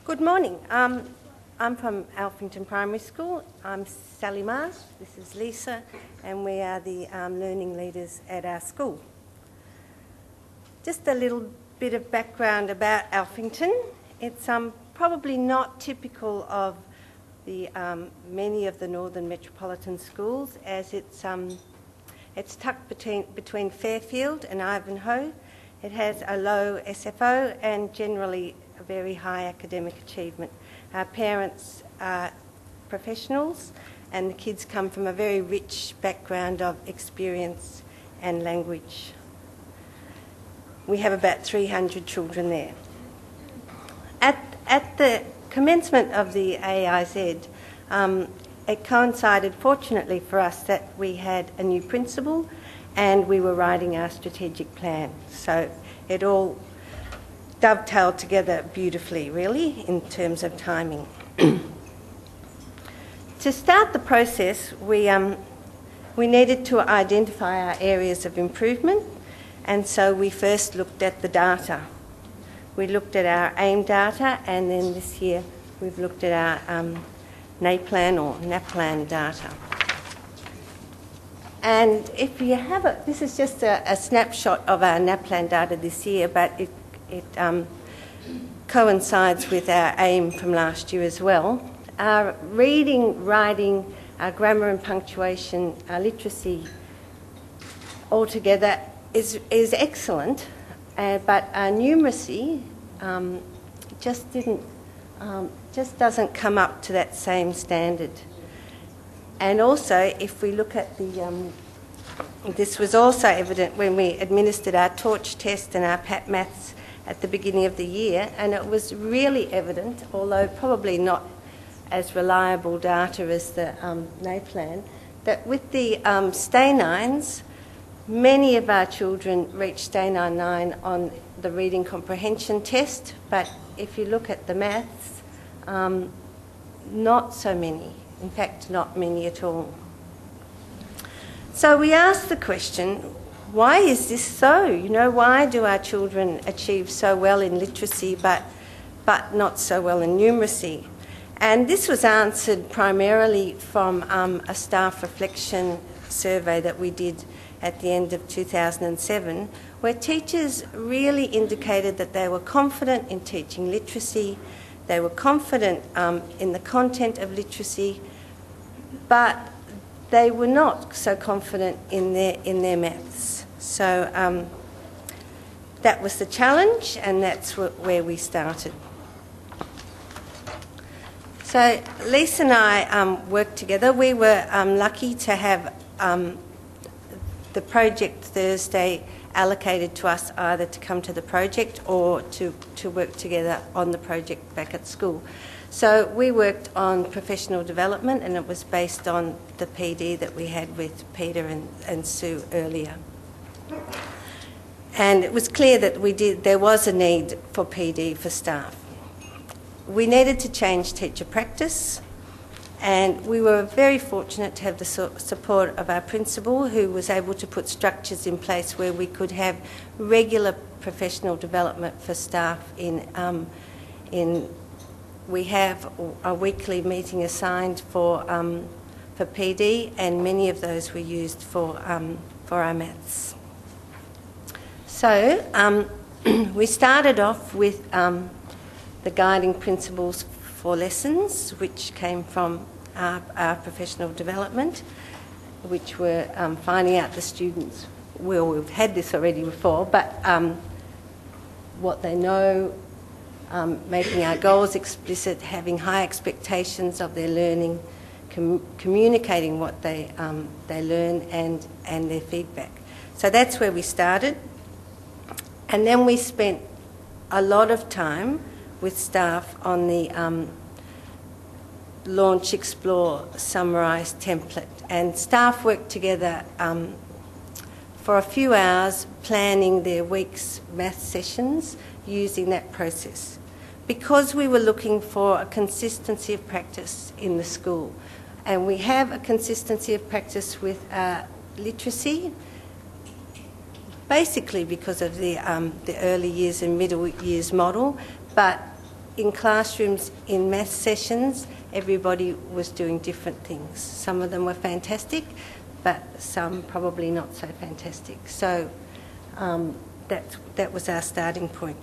Good morning. I'm from Alphington Primary School. I'm Sally Marsh, this is Lisa, and we are the learning leaders at our school. Just a little bit of background about Alphington. It's probably not typical of the many of the northern metropolitan schools, as it's tucked between Fairfield and Ivanhoe. It has a low SFO and generally a very high academic achievement. Our parents are professionals and the kids come from a very rich background of experience and language. We have about 300 children there. At the commencement of the AIZ, it coincided, fortunately for us, that we had a new principal and we were writing our strategic plan. So it all dovetailed together beautifully, really, in terms of timing. To start the process, we needed to identify our areas of improvement, and so we first looked at the data. We looked at our AIM data, and then this year we've looked at our NAPLAN or NAPLAN data. And if you have this is just a snapshot of our NAPLAN data this year, but it coincides with our AIM from last year as well. Our reading, writing, our grammar and punctuation, our literacy altogether is excellent, but our numeracy just doesn't come up to that same standard. And also, if we look at this was also evident when we administered our torch test and our PAT maths at the beginning of the year, and it was really evident, although probably not as reliable data as the NAPLAN, that with the Stay 9s, many of our children reached Stay 9 on the reading comprehension test, but if you look at the maths, not so many. In fact, not many at all. So we asked the question, why is this so? You know, why do our children achieve so well in literacy but not so well in numeracy? And this was answered primarily from a staff reflection survey that we did at the end of 2007, where teachers really indicated that they were confident in teaching literacy, they were confident in the content of literacy, but they were not so confident in their maths. So that was the challenge, and that's where we started. So Lisa and I worked together. We were lucky to have the project Thursday allocated to us, either to come to the project or to work together on the project back at school. So we worked on professional development, and it was based on the PD that we had with Peter and Sue earlier. And it was clear that there was a need for PD for staff. We needed to change teacher practice, and we were very fortunate to have the support of our principal, who was able to put structures in place where we could have regular professional development for staff we have a weekly meeting assigned for PD, and many of those were used for our maths. So we started off with the guiding principles for lessons, which came from our professional development, which were finding out the students, well, we've had this already before, but what they know, making our goals explicit, having high expectations of their learning, communicating what they learn and their feedback. So that's where we started. And then we spent a lot of time with staff on the Launch, Explore, Summarise template. And staff worked together for a few hours planning their week's math sessions using that process, because we were looking for a consistency of practice in the school. And we have a consistency of practice with literacy, basically because of the early years and middle years model, but in classrooms, in maths sessions, everybody was doing different things. Some of them were fantastic, but some probably not so fantastic. So that was our starting point.